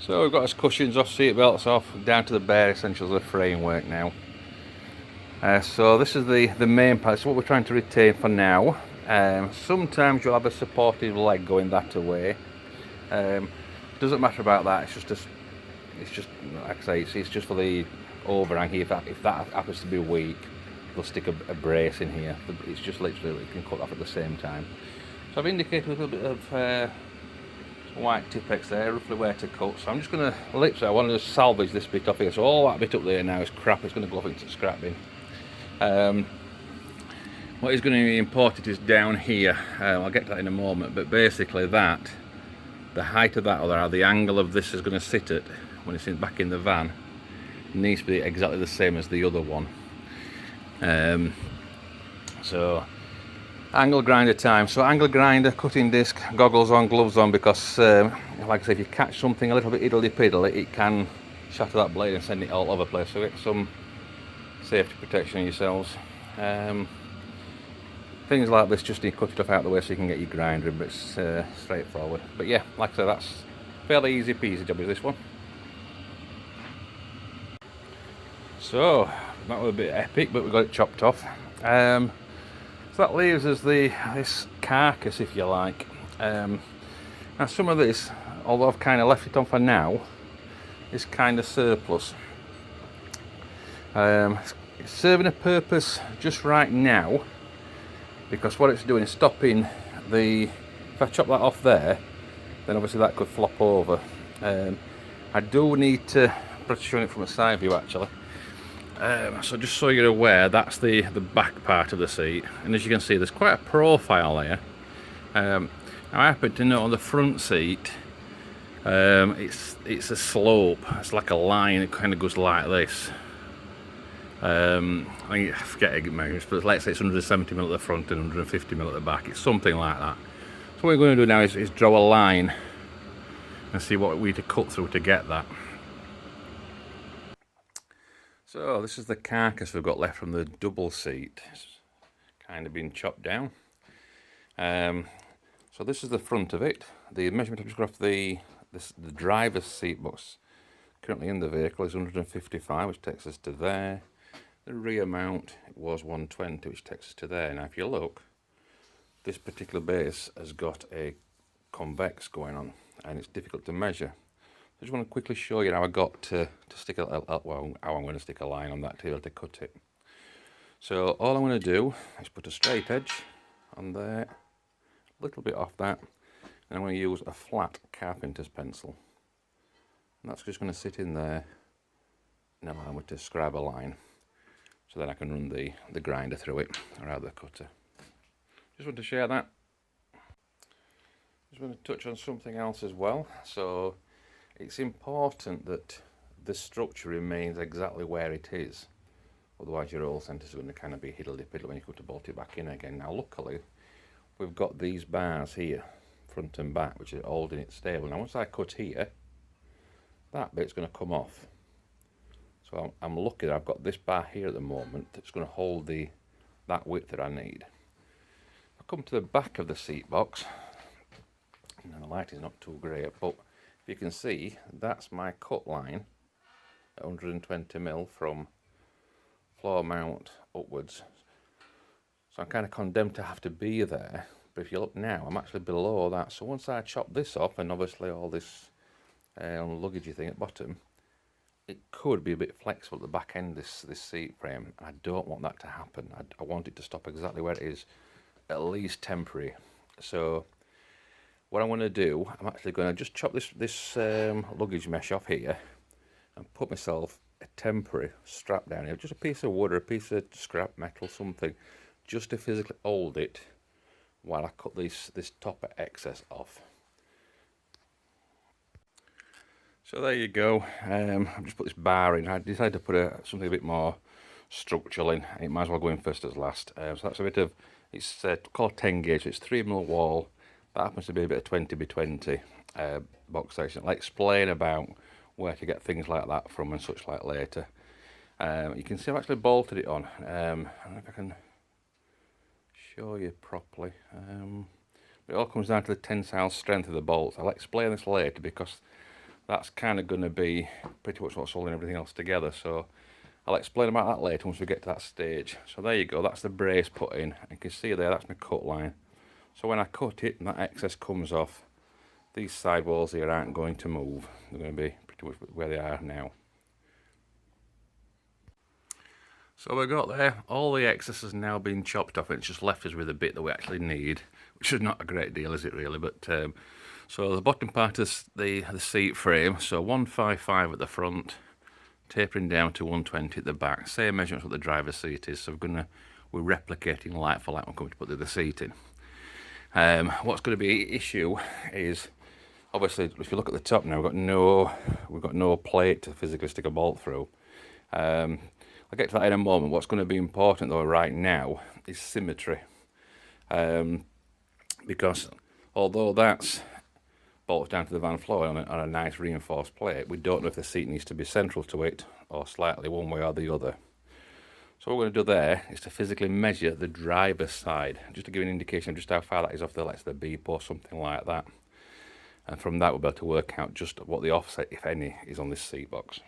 So we've got his cushions off, seat belts off, down to the bare essentials of the framework now. So this is the main part. It's what we're trying to retain for now. Sometimes you'll have a supportive leg going that away. Doesn't matter about that. It's just like I say, it's just for the overhang here. If that happens to be weak, they'll stick a brace in here. It's just literally you can cut off at the same time. So I've indicated a little bit of white Tipp-Ex there, roughly where to cut. So I'm just going to literally, I want to just salvage this bit off here. So all that bit up there now is crap. It's going to go off into scrap bin. What is going to be important is down here. I'll get to that in a moment. But basically that, the height of that, or the angle of this is going to sit at when it's back in the van, needs to be exactly the same as the other one. So angle grinder time. So angle grinder, cutting disc, goggles on, gloves on, because like I say, if you catch something a little bit iddly-piddly, it can shatter that blade and send it all over the place. So get some safety protection on yourselves. Things like this just need to cut stuff out of the way so you can get your grinder in, but it's straightforward. But yeah, like I said, that's fairly easy peasy job is this one. So that was a bit epic, but we got it chopped off. So that leaves us this carcass, if you like. Now some of this, although I've kind of left it on for now, is kind of surplus. It's serving a purpose just right now, because what it's doing is stopping if I chop that off there, then obviously that could flop over. I do need to, I'm showing it from a side view actually. So just so you're aware, that's the back part of the seat, and as you can see there's quite a profile there. Now I happen to know on the front seat it's a slope, it's like a line, it kind of goes like this. I forget it measures, but let's say it's 170mm at the front and 150mm at the back. It's something like that. So what we're going to do now is draw a line and see what we need to cut through to get that. So this is the carcass we've got left from the double seat. It's kind of been chopped down. So this is the front of it. The measurement I've just got off the driver's seat box currently in the vehicle is 155, which takes us to there. The rear mount was 120, which takes us to there. Now if you look, this particular base has got a convex going on and it's difficult to measure. I just want to quickly show you how I got to stick how I'm going to stick a line on that to be able to cut it. So all I'm going to do is put a straight edge on there, a little bit off that, and I'm going to use a flat carpenter's pencil. And that's just going to sit in there and allow me to scribe a line, so then I can run the grinder through it, or rather the cutter. Just want to share that. Just want to touch on something else as well. So it's important that the structure remains exactly where it is, otherwise your roll centre is going to kind of be hiddly-piddly when you go to bolt it back in again. Now luckily we've got these bars here, front and back, which are holding it stable. Now once I cut here, that bit's going to come off. So I'm lucky that I've got this bar here at the moment that's going to hold that width that I need. I come to the back of the seat box, and the light is not too great, but you can see that's my cut line at 120mm from floor mount upwards. So I'm kind of condemned to have to be there, but if you look now I'm actually below that. So once I chop this off, and obviously all this luggagey thing at the bottom, it could be a bit flexible at the back end, this seat frame, and I don't want that to happen. I want it to stop exactly where it is, at least temporary. So what I'm going to do, I'm actually going to just chop this luggage mesh off here and put myself a temporary strap down here, just a piece of wood or a piece of scrap metal, something, just to physically hold it while I cut this topper excess off. So there you go. I've just put this bar in. I decided to put something a bit more structural in. It might as well go in first as last. So that's a bit of, it's called 10 gauge, so it's 3mm wall. That happens to be a bit of 20 by 20 box section. I'll explain about where to get things like that from and such like later. You can see I've actually bolted it on. I don't know if I can show you properly. It all comes down to the tensile strength of the bolts. I'll explain this later, because that's kind of going to be pretty much what's holding everything else together. So I'll explain about that later once we get to that stage. So there you go, that's the brace put in. You can see there, that's my cut line. So when I cut it and that excess comes off, these sidewalls here aren't going to move. They're going to be pretty much where they are now. So we've got there, all the excess has now been chopped off, and it's just left us with a bit that we actually need, which is not a great deal, is it really? But so the bottom part is the seat frame, so 155 at the front, tapering down to 120 at the back. Same measurements what the driver's seat is, so we're replicating like for like when we come to put the other seat in. What's going to be an issue is, obviously, if you look at the top now, we've got no plate to physically stick a bolt through. I'll get to that in a moment. What's going to be important though right now is symmetry, because although that's bolts down to the van floor on a nice reinforced plate, we don't know if the seat needs to be central to it or slightly one way or the other. So what we're going to do there is to physically measure the driver's side, just to give an indication of just how far that is off the, let's say, the B post, something like that. And from that we'll be able to work out just what the offset, if any, is on this seat box.